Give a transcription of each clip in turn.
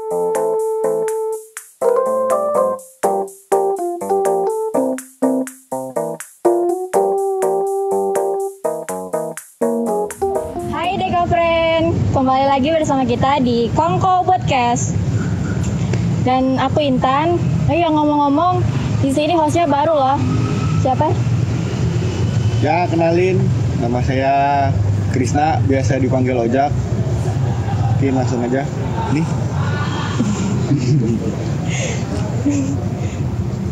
Hai Deka Friend, kembali lagi bersama kita di Kongko Podcast. Dan aku Intan. Yang ngomong-ngomong, di sini hostnya baru loh. Siapa? Ya, kenalin, nama saya Krisna, biasa dipanggil Ojak. Oke, langsung aja. Nih.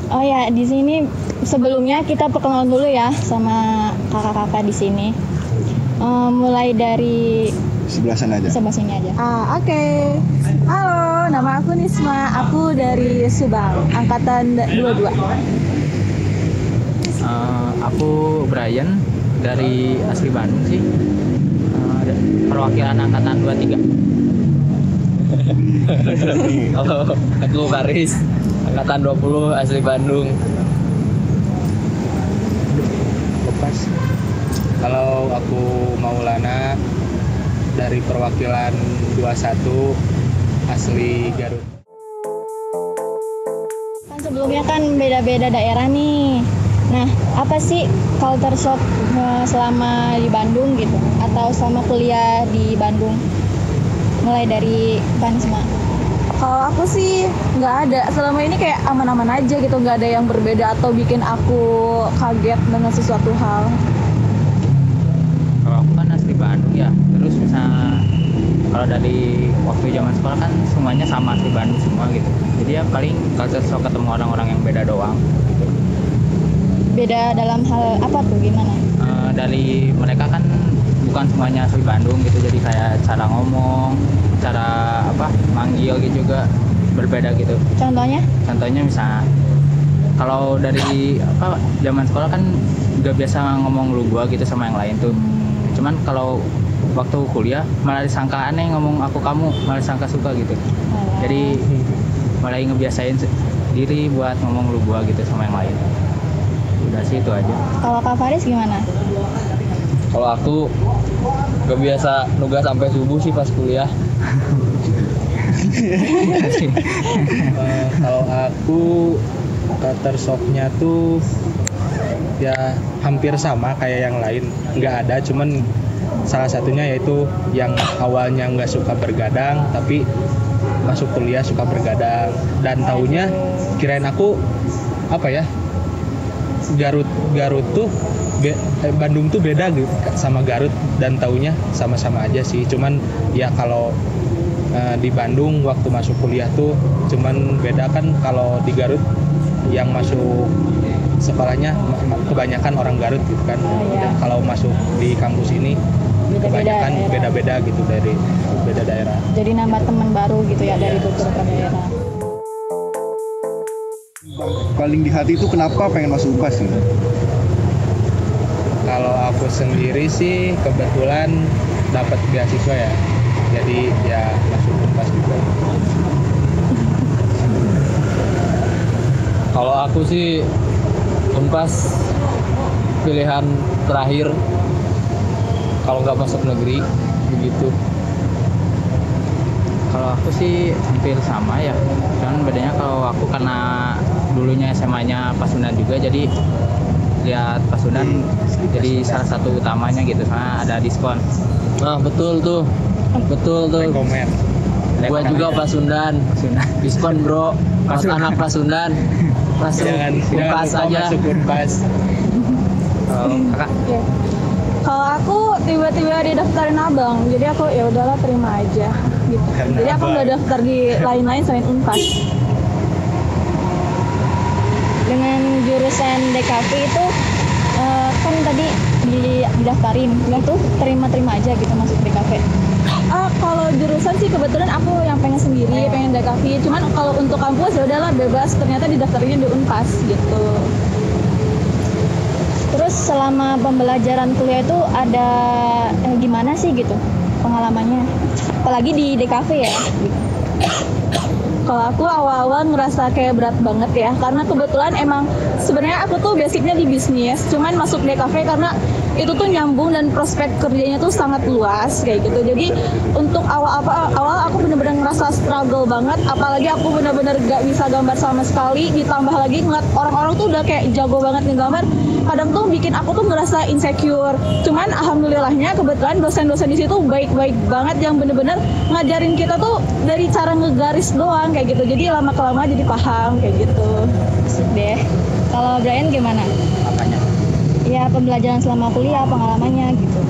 Oh ya, di sini sebelumnya kita perkenalan dulu ya sama kakak-kakak di sini. Mulai dari Sebelah sana aja. sebelah sini aja. Oke. Halo, nama aku Nisma. Aku dari Subang, angkatan 22. Aku Brian dari asli Bandung sih. Perwakilan angkatan 23. Halo, aku Faris, angkatan 20 asli Bandung. Lepas. Kalau aku Maulana dari perwakilan 21 asli Garut. Kan sebelumnya kan beda-beda daerah nih. Nah, apa sih culture shock selama di Bandung gitu? Atau selama kuliah di Bandung? Mulai dari Kanisma. Kalau aku sih nggak ada. Selama ini kayak aman-aman aja gitu, nggak ada yang berbeda atau bikin aku kaget dengan sesuatu hal. Kalau aku kan asli Bandung ya. Terus misalnya kalau dari waktu zaman sekolah kan semuanya sama asli Bandung semua gitu. Jadi ya paling culture shock ketemu orang-orang yang beda doang gitu. Beda dalam hal apa tuh, gimana? Dari mereka kan bukan semuanya asli Bandung gitu, jadi kayak cara ngomong, cara manggil gitu juga berbeda gitu. Contohnya? Contohnya misalnya kalau dari zaman sekolah kan udah biasa ngomong lu gua gitu sama yang lain tuh. Cuman kalau waktu kuliah malah disangka aneh ngomong aku kamu, malah disangka suka gitu. Jadi mulai ngebiasain diri buat ngomong lu gua gitu sama yang lain. Udah sih itu aja. Kalau Kak Faris gimana? Kalau aku gak biasa nugas sampai subuh sih pas kuliah. Kalau aku culture shocknya tuh ya hampir sama kayak yang lain, nggak ada, cuman salah satunya yaitu yang awalnya nggak suka bergadang tapi masuk kuliah suka bergadang, dan taunya kirain aku Garut tuh Bandung tuh beda gitu sama Garut, dan taunya sama-sama aja sih. Cuman ya kalau di Bandung waktu masuk kuliah tuh cuman beda kan, kalau di Garut yang masuk sekolahnya kebanyakan orang Garut gitu kan. Dan kalau masuk di kampus ini kebanyakan beda-beda gitu dari beda daerah. Jadi nambah teman baru gitu ya dari beberapa daerah. Paling di hati itu kenapa pengen masuk UNPAS gitu? Kalau aku sendiri sih kebetulan dapat beasiswa ya, jadi ya masuk UNPAS juga. Kalau aku sih UNPAS pilihan terakhir kalau nggak masuk negeri begitu. Kalau aku sih hampir sama ya. Cuman bedanya kalau aku karena dulunya SMA-nya Pasundan juga, jadi lihat Pasundan jadi salah satu utamanya gitu, karena ada diskon. Nah betul tuh. Komen. Gua juga Pasundan. Diskon bro. Pas anak Pasundan. Masuk UNPAS aja. Masuk UNPAS. Kakak? Kalau aku tiba-tiba didaftarin abang, jadi aku ya udahlah terima aja gitu. Jadi aku nggak daftar di lain-lain selain UNPAS. Dengan jurusan DKV itu kan tadi didaftarin, itu terima-terima aja gitu masuk DKV. Kalau jurusan sih kebetulan aku yang pengen sendiri, pengen DKV. Cuman kalau untuk kampus ya udahlah bebas. Ternyata didaftarinnya di UNPAS gitu. Terus selama pembelajaran kuliah itu ada gimana sih gitu pengalamannya? Apalagi di DKV ya. Kalau aku awal-awal ngerasa kayak berat banget ya, karena kebetulan emang sebenarnya aku tuh basicnya di bisnis, cuman masuk DKV karena itu tuh nyambung dan prospek kerjanya tuh sangat luas kayak gitu. Jadi untuk awal aku bener-bener ngerasa struggle banget, apalagi aku bener-bener gak bisa gambar sama sekali, ditambah lagi ngeliat orang-orang tuh udah kayak jago banget ngegambar, kadang tuh bikin aku tuh ngerasa insecure. Cuman alhamdulillahnya kebetulan dosen-dosen di situ baik-baik banget yang bener-bener ngajarin kita tuh dari cara ngegaris doang kayak gitu. Jadi lama-kelamaan jadi paham kayak gitu. Asik deh. Kalau Brian gimana? Apanya? Ya pembelajaran selama kuliah, pengalamannya gitu.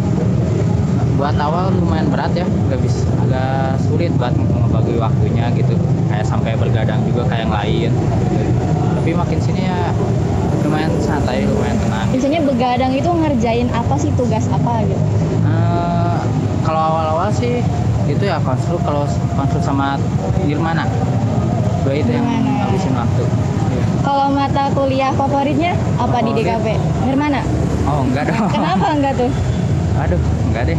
Buat awal lumayan berat ya, agak sulit buat ngebagi waktunya gitu, kayak sampai bergadang juga kayak yang lain gitu. Tapi makin sini ya lumayan santai, lumayan tenang. Biasanya begadang itu ngerjain apa sih, tugas apa gitu? Kalau awal-awal sih itu ya konstruk, kalau konstruk sama Nirmana dua itu yang Nirmana. ngabisin waktu. Kalau mata kuliah favoritnya apa di DKP? Nirmana? Oh enggak dong. Kenapa enggak tuh? Aduh, enggak deh.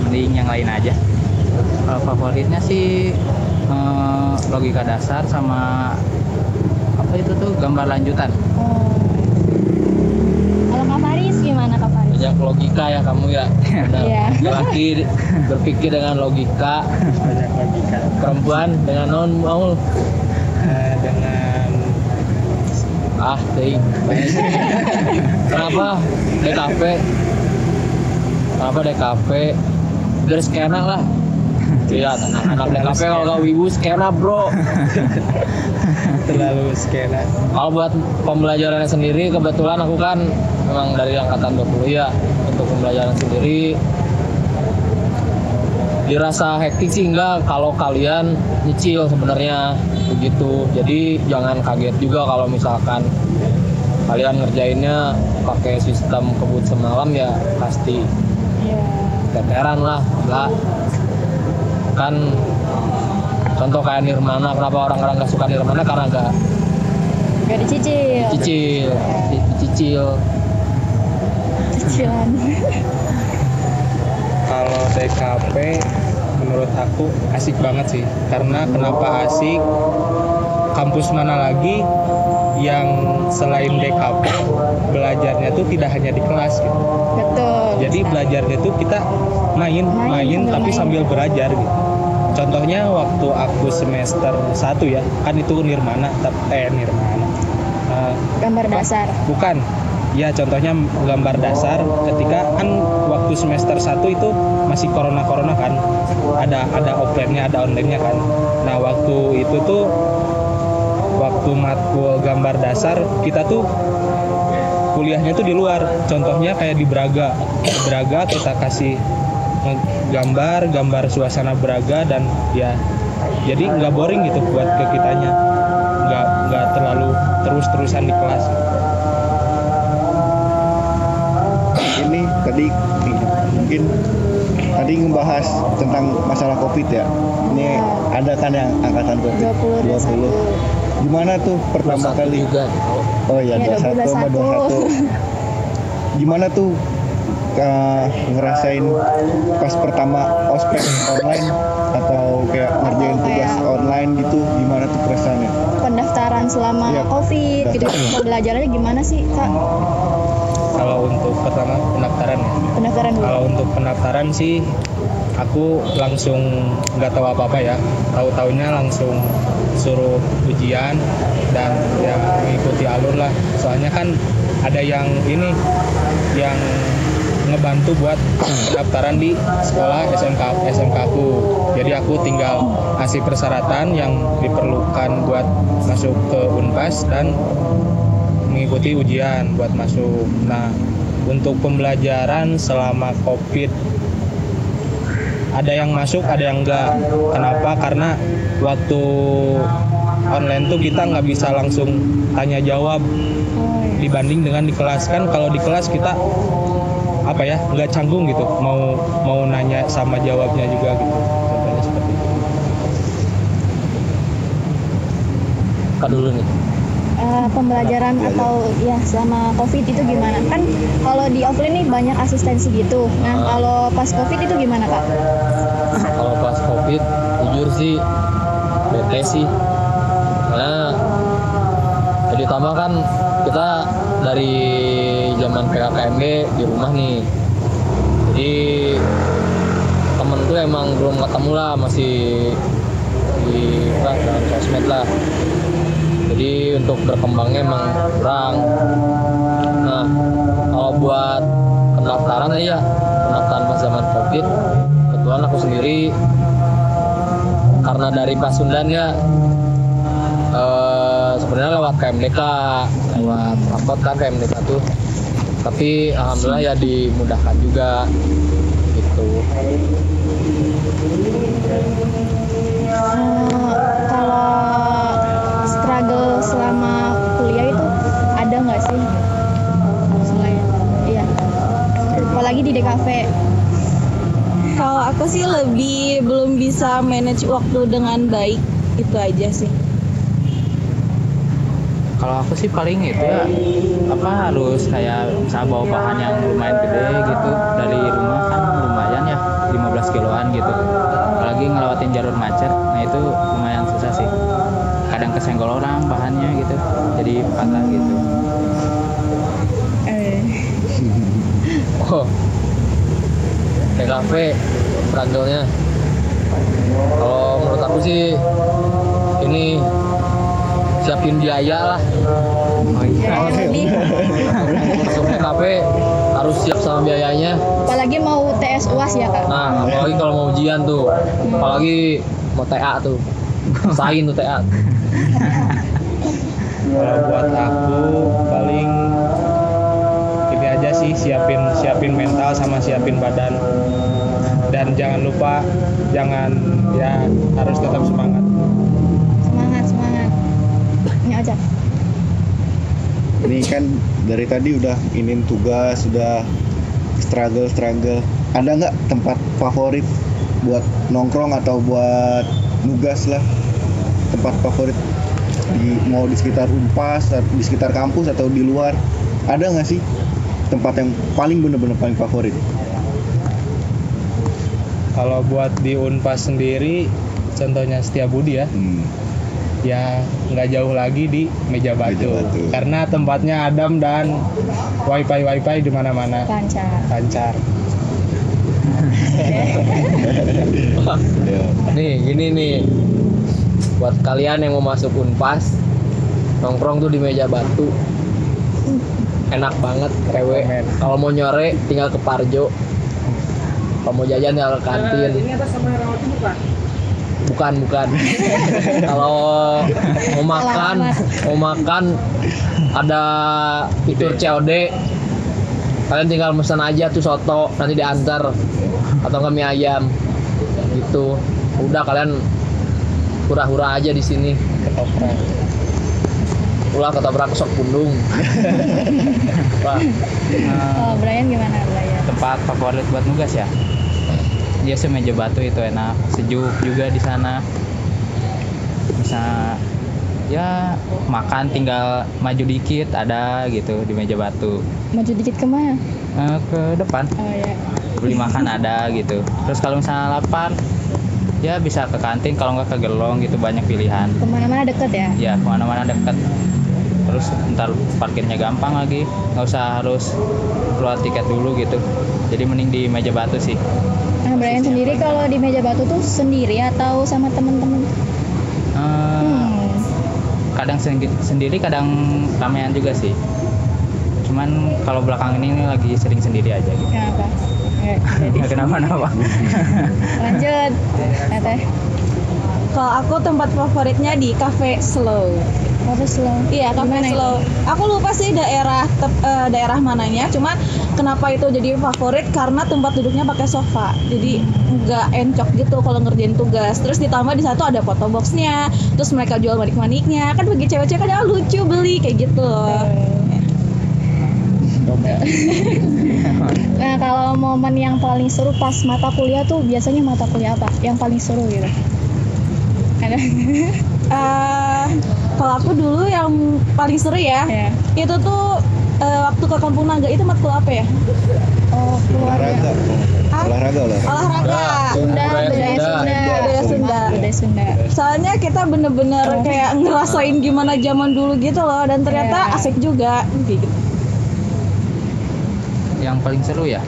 Mending yang lain aja. Kalau favoritnya sih logika dasar sama apa itu tuh gambar lanjutan. Oh. Kalau Kak Faris gimana Kak Faris? Banyak logika ya kamu ya. Benar. Iya. Laki berpikir dengan logika, Banyak logika. perempuan dengan non mau Dengan ting. Kenapa DKP? Kenapa DKP? Biar skena lah. Lihat anak DKP kalau gak wibu skena bro. terlalu skena. Kalau buat pembelajarannya sendiri, kebetulan aku kan memang dari angkatan 20 ya. Untuk pembelajaran sendiri dirasa hektik sih enggak, kalau kalian nyicil sebenarnya begitu. Jadi jangan kaget juga kalau misalkan kalian ngerjainnya pakai sistem kebut semalam, ya pasti Iya. keteteran lah. Enggak kan contoh kayak Nirmana, kenapa orang-orang gak suka Nirmana? Karena gak Gak dicicil. dicicil. Cicilan. Kalau DKP menurut aku asik banget sih. Karena kenapa asik? Kampus mana lagi yang selain DKP belajarnya tuh tidak hanya di kelas gitu. Betul. Jadi belajarnya tuh kita main tapi sambil belajar gitu. Contohnya waktu aku semester 1 ya, kan itu Nirmana, Nirmana. Gambar dasar. Bukan. Ya contohnya gambar dasar, ketika kan waktu semester 1 itu masih corona kan, ada offline-nya, ada online-nya kan. Nah waktu itu tuh, waktu matkul gambar dasar kita tuh kuliahnya tuh di luar. Contohnya kayak di Braga kita kasih gambar suasana Braga, dan ya jadi nggak boring gitu buat ke kitanya, nggak terlalu terus-terusan di kelas. Ini tadi mungkin tadi ngebahas tentang masalah COVID ya. Ini ada kan yang angkatan COVID 20. Gimana tuh pertama kali? Juga. Oh iya, Ya, 21 sama 21. Gimana tuh ngerasain pas pertama ospek online atau kayak ngerjain tugas online gitu, gimana tuh perasaannya? Pendaftaran selama Iya. COVID gitu. Pembelajarannya gimana sih Kak? Kalau untuk pertama pendaftaran ya. Pendaftaran dulu. Kalau untuk pendaftaran sih aku langsung nggak tahu apa-apa ya. Tahu-taunya langsung suruh ujian dan ya mengikuti alur lah. Soalnya kan ada yang ini yang ngebantu buat pendaftaran di sekolah SMK aku. Jadi aku tinggal kasih persyaratan yang diperlukan buat masuk ke Unpas dan mengikuti ujian buat masuk. Nah, untuk pembelajaran selama COVID ada yang masuk, ada yang enggak. Kenapa? Karena waktu online tuh kita nggak bisa langsung tanya jawab dibanding dengan di kelas. Kan kalau di kelas kita apa ya, nggak canggung gitu mau nanya sama jawabnya juga gitu. Contohnya seperti itu. Kak dulu nih. Pembelajaran atau ya selama COVID itu gimana? Kan kalau di offline nih banyak asistensi gitu. Nah, kalau pas COVID itu gimana Kak? Kalau pas COVID jujur sih bete sih, karena ditambah kan kita dari zaman PKKMB di rumah nih. Jadi temen tuh emang belum ketemu lah, masih di dalam sosmed lah. Jadi untuk berkembangnya emang kurang. Nah, kalau buat pendaftaran ya pendaftaran pas zaman COVID, kebetulan aku sendiri karena dari Pasundan ya sebenarnya lewat KMDK, lewat rapot kan KMDK tuh. Tapi alhamdulillah ya dimudahkan juga gitu. Kalau struggle selama kuliah itu ada nggak sih? Selain, iya. Apalagi di DKV. Kalau aku sih lebih belum bisa manage waktu dengan baik, itu aja sih. Kalau aku sih paling itu ya harus kayak misalnya bawa bahan yang lumayan gede gitu dari rumah, kan lumayan ya 15 kiloan gitu, apalagi ngelewatin jalur macet. Nah itu lumayan susah sih, kadang kesenggol orang bahannya gitu jadi patah gitu. Oh, TKV struggle-nya. Kalau menurut aku sih ini siapin biaya lah. Masuk TKV harus siap sama biayanya. Apalagi mau TS UAS ya kak. Nah, apalagi kalau mau ujian tuh, apalagi mau TA tuh, sain tuh TA. Kalau buat aku paling ini aja sih, siapin mental sama siapin badan. Dan jangan lupa harus tetap semangat. Semangat. Ini aja. Ini kan dari tadi udah inin tugas, sudah struggle. Ada nggak tempat favorit buat nongkrong atau buat nugas lah? Tempat favorit mau di sekitar Unpas, di sekitar kampus atau di luar? Ada nggak sih tempat yang paling bener-bener paling favorit? Kalau buat di Unpas sendiri, contohnya Setiabudi ya. Ya nggak jauh lagi di Meja Batu. Karena tempatnya adem dan wifi di mana-mana lancar. Nih gini nih, buat kalian yang mau masuk Unpas, nongkrong tuh di Meja Batu, enak banget, rewe. Kalau mau nyore tinggal ke Parjo, kalau mau jajan tinggal ke kantin. Ini atas sama rawat bukan. Kalau mau makan ada fitur COD, kalian tinggal pesan aja tuh soto, nanti diantar, atau nggak mie ayam gitu. Udah kalian hura-hura aja di sini. Ketoprak sok pundung. Wah. Brian gimana Brian? Tempat favorit buat nugas ya? Dia sih Meja Batu, itu enak, sejuk juga di sana. Bisa ya makan tinggal maju dikit ada gitu di Meja Batu. Maju dikit kemana? Ke depan. Oh ya. Beli makan ada gitu. Terus kalau misalnya lapar ya bisa ke kantin, kalau nggak ke Gelong gitu, banyak pilihan. Kemana-mana deket ya? Ya kemana-mana deket. Terus ntar parkirnya gampang lagi, nggak usah harus keluar tiket dulu gitu. Jadi mending di Meja Batu sih. Nah Brian sendiri kalau di Meja Batu tuh sendiri atau sama temen-temen? Kadang sendiri, kadang ramean juga sih. Cuman kalau belakang ini lagi sering sendiri aja gitu. Kenapa? Nggak kenapa-napa. Lanjut. Teteh. Kalau aku tempat favoritnya di Cafe Slow. Cafe Slow. Iya, Cafe Slow. Aku lupa sih daerah mananya. Cuma kenapa itu jadi favorit? Karena tempat duduknya pakai sofa. Jadi nggak encok gitu kalau ngerjain tugas. Terus ditambah di satu ada foto boxnya. Terus mereka jual manik-maniknya. Kan bagi cewek-cewek kan lucu beli kayak gitu. Nah kalau momen yang paling seru pas mata kuliah tuh biasanya mata kuliah apa? Yang paling seru gitu? Ada? Kalau aku dulu yang paling seru ya, itu tuh waktu ke Kampung Naga. Itu matkul apa ya? Oh keluarga. Olahraga. Budaya Sunda. Soalnya kita bener-bener kayak ngerasain gimana zaman dulu gitu loh, dan ternyata asik juga gitu. yang paling seru ya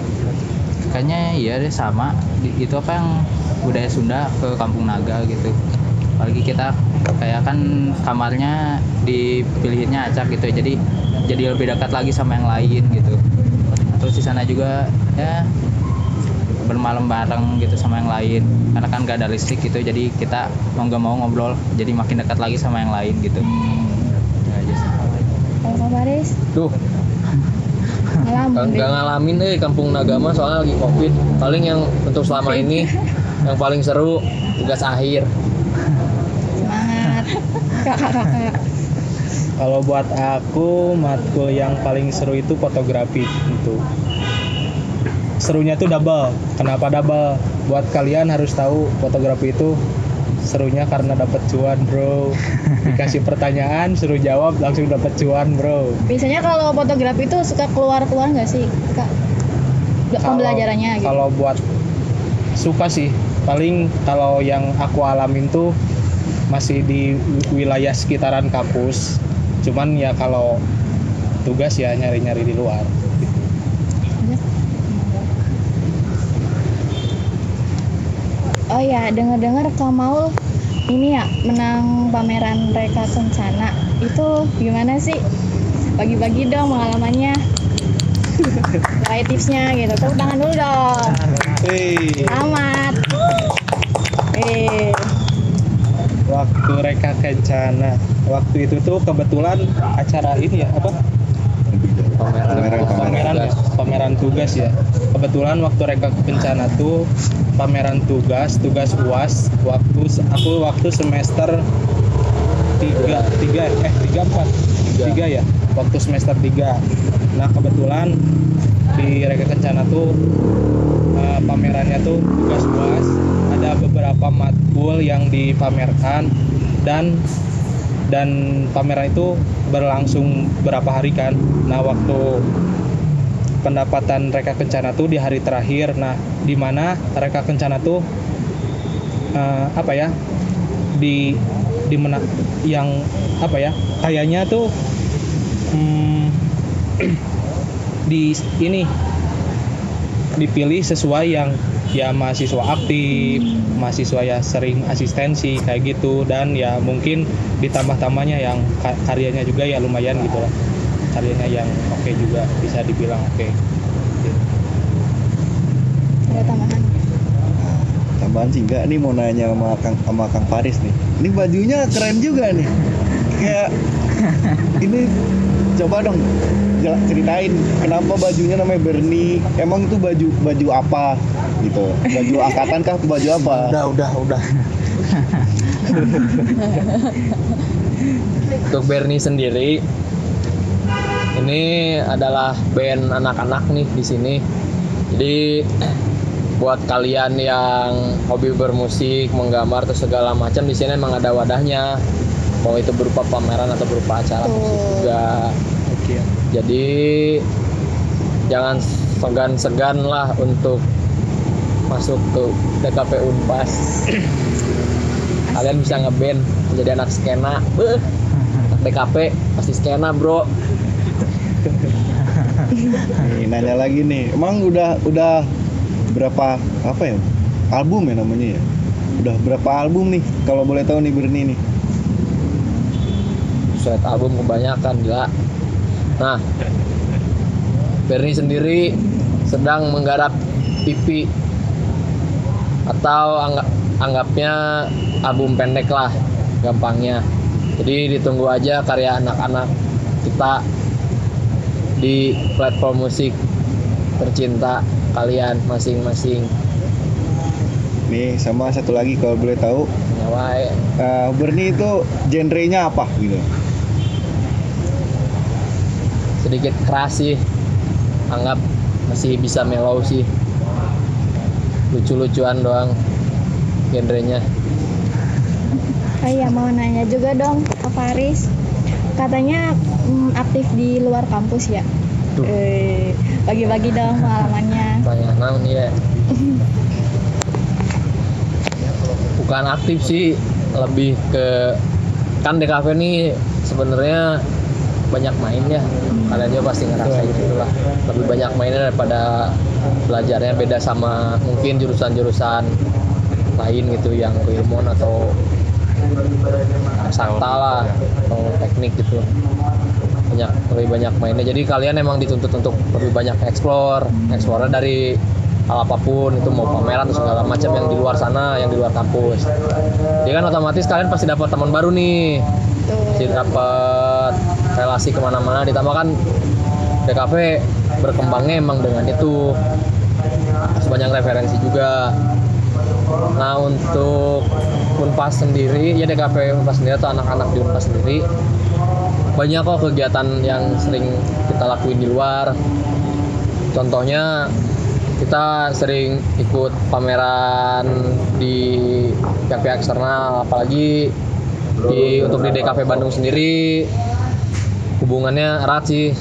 kayaknya iya deh sama itu apa yang budaya Sunda ke Kampung Naga gitu. Apalagi kita kayak kan kamarnya dipilihinnya acak gitu ya, jadi lebih dekat lagi sama yang lain gitu. Terus di sana juga ya bermalam bareng gitu sama yang lain karena kan gak ada listrik gitu, jadi kita mau nggak mau ngobrol jadi makin dekat lagi sama yang lain gitu. Ya aja sih. Kalau Kak Faris Tuh, ngalamin nggak ngalamin Kampung Naga mah soalnya lagi Covid. Paling yang untuk selama ini yang paling seru tugas akhir. semangat kakak. Kalau buat aku matkul yang paling seru itu fotografi itu. Serunya tuh double. Kenapa double? Buat kalian harus tahu fotografi itu serunya karena dapat cuan, bro. Dikasih pertanyaan, suruh jawab langsung dapat cuan, bro. Biasanya kalau fotografi itu suka keluar nggak sih kak pembelajarannya gitu? Kalau buat suka sih, paling kalau yang aku alamin tuh masih di wilayah sekitaran kampus. Cuman ya kalau tugas ya nyari-nyari di luar. Oh ya, dengar-dengar Kak Maul ini ya menang pameran Reka Kencana. Itu gimana sih? Bagi-bagi dong pengalamannya. Kayak tipsnya gitu. Tepuk tangan dulu dong. Selamat. Waktu Reka Kencana, waktu itu tuh kebetulan acara ini ya apa? Pameran tugas ya. Kebetulan waktu Reka Kencana tuh pameran tugas UAS waktu semester 3 ya, waktu semester 3. Nah, kebetulan di Reka Kencana tuh pamerannya tuh tugas UAS, ada beberapa matkul yang dipamerkan dan pameran itu berlangsung berapa hari kan. Nah, waktu pendapatan Reka Kencana tuh di hari terakhir. Nah, di mana Reka Kencana tuh di mana yang kayaknya tuh di ini dipilih sesuai yang ya mahasiswa aktif, mahasiswa ya sering asistensi kayak gitu, dan ya mungkin ditambah-tambahnya yang karyanya juga ya lumayan gitu lah. Karyanya yang oke juga, bisa dibilang oke. Ada tambahan? Tambahan sih enggak nih, mau nanya sama Kang Faris nih. Ini bajunya keren juga nih. Kayak ini coba dong ceritain kenapa bajunya namanya Bernie. Emang itu baju apa gitu? Baju angkatan kah? Baju apa? Udah. Untuk Bernie sendiri, ini adalah band anak-anak nih di sini. Jadi buat kalian yang hobi bermusik, menggambar atau segala macam, di sini emang ada wadahnya. Mau itu berupa pameran atau berupa acara musik juga. Oke. Jadi jangan segan-segan lah untuk masuk ke DKP Unpas. Kalian bisa ngeband menjadi anak skena. Anak DKP pasti skena, bro. Nih, nanya lagi nih. Emang udah berapa album ya namanya ya? Udah berapa album nih? Kalau boleh tahu nih Bernie nih. Set album kebanyakan gila. Nah, Bernie sendiri sedang menggarap EP atau anggapnya album pendek lah gampangnya. Jadi ditunggu aja karya anak-anak kita di platform musik tercinta kalian masing-masing. Nih, sama satu lagi kalau boleh tahu. Nyawai. Bernie itu genrenya apa gitu? Sedikit keras sih, anggap masih bisa mellow sih, lucu-lucuan doang genrenya. Oh iya, mau nanya juga dong Kak Faris. Katanya aktif di luar kampus ya? Bagi-bagi dong pengalamannya. Banyak naon ya. Bukan aktif sih, lebih ke kan DKV nih sebenarnya banyak main ya. Kalian juga pasti ngerasain gitu lah. Lebih banyak mainnya daripada belajarnya, beda sama mungkin jurusan-jurusan lain gitu yang keilmuan atau sakta lah atau teknik gitu. Lebih banyak mainnya. Jadi kalian emang dituntut untuk lebih banyak explore dari hal apapun, itu mau pameran atau segala macam yang di luar sana, yang di luar kampus. Jadi kan otomatis kalian pasti dapat teman baru nih, pasti dapat relasi kemana-mana. Ditambah kan DKV berkembangnya emang dengan itu, banyak referensi juga. Nah untuk Unpas sendiri, ya DKV Unpas sendiri atau anak-anak di Unpas sendiri, banyak kok kegiatan yang sering kita lakuin di luar. Contohnya kita sering ikut pameran di pihak-pihak eksternal, apalagi untuk di DKV Bandung sendiri hubungannya erat sih,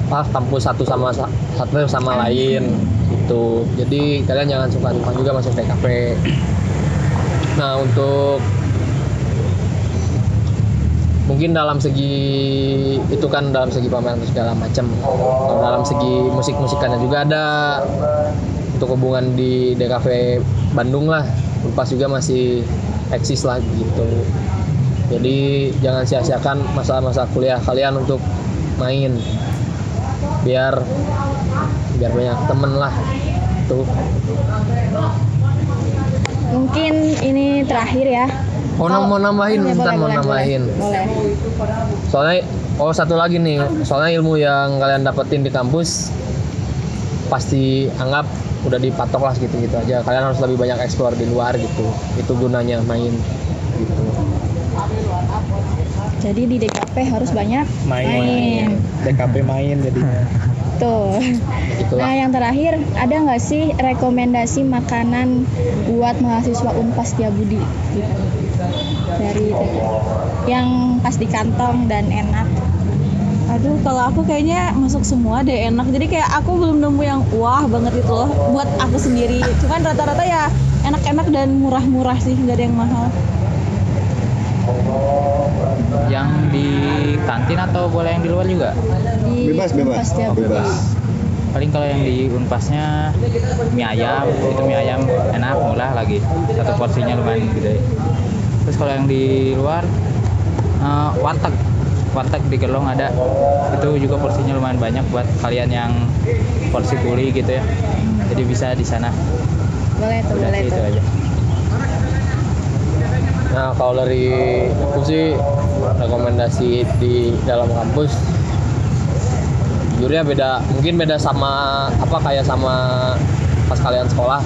kampus satu sama lain gitu. Jadi kalian jangan sungkan-sungkan juga masuk DKV. Nah untuk mungkin dalam segi itu kan dalam segi pameran segala macam, dalam segi musik-musikannya juga ada. Untuk hubungan di DKV Bandung lah, Unpas juga masih eksis lah gitu. Jadi jangan sia-siakan masa-masa kuliah kalian untuk main, biar banyak temen lah tuh. Mungkin ini terakhir ya. Mau nambahin, boleh, mau nambahin. Boleh. Soalnya satu lagi nih, soalnya ilmu yang kalian dapetin di kampus pasti anggap udah dipatok lah gitu aja. Kalian harus lebih banyak explore di luar gitu. Itu gunanya main gitu. Jadi di DKP harus banyak main. DKP main jadinya. Tuh. Itulah. Nah yang terakhir, ada nggak sih rekomendasi makanan buat mahasiswa Unpas Setiabudi gitu? Dari yang pas di kantong dan enak. Aduh, kalau aku kayaknya masuk semua deh enak. Jadi kayak aku belum nemu yang wah banget gitu loh buat aku sendiri. Cuman rata-rata ya enak-enak dan murah-murah sih, nggak ada yang mahal. Yang di kantin atau boleh yang di luar juga? Di Bebas. Unpas Setiabudi. Bebas. Paling kalau yang di Unpasnya mie ayam, itu mie ayam enak, murah lagi. Satu porsinya lumayan gede. Terus kalau yang di luar warteg di Gerlong ada, itu juga porsinya lumayan banyak buat kalian yang porsi kuli gitu ya. Jadi bisa di sana. Boleh tuh, Udah boleh sih, itu tuh. aja. Nah kalau dari aku sih rekomendasi di dalam kampus jujurnya mungkin beda sama kayak sama pas kalian sekolah.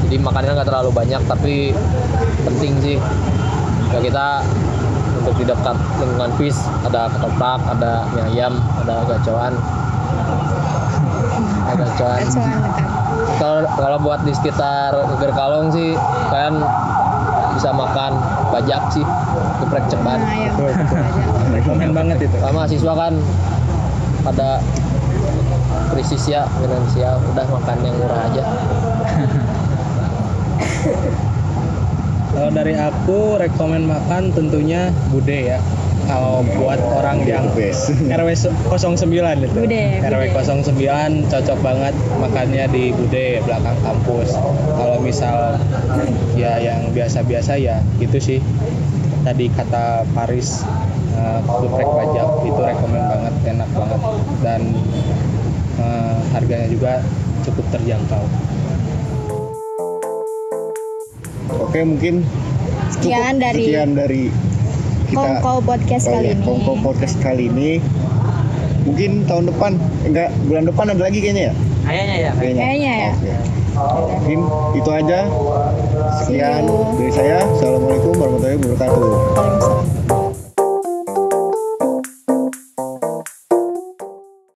Jadi makanannya nggak terlalu banyak, tapi penting sih ya kita untuk di dekat lingkungan FIS ada ketoprak, ada mie ayam, ada gacoan. Gacoan dekat. Kalau buat di sekitar Gerkalong sih kalian bisa makan bajak sih, geprek ceban. Nah, ya. Rekomen banget itu. Sama mahasiswa kan pada krisis ya finansial, udah makan yang murah aja. Kalau dari aku rekomen makan tentunya bude ya. Kalau buat orang yang Best. RW 09 itu. Bude. RW 09 cocok banget makannya di bude belakang kampus. Kalau misal ya yang biasa-biasa ya gitu sih. Tadi kata Paris geprek bajak itu rekomen banget, enak banget dan harganya juga cukup terjangkau. Oke, mungkin Sekian dari kita Kongko Podcast kali ini. Kongko Podcast kali ini. Mungkin tahun depan, bulan depan ada lagi kayaknya ya? Kayaknya ya. Kayaknya ya. Oke. Mungkin itu aja. Sekian See you. dari saya. Assalamualaikum warahmatullahi wabarakatuh. Waalaikumsalam.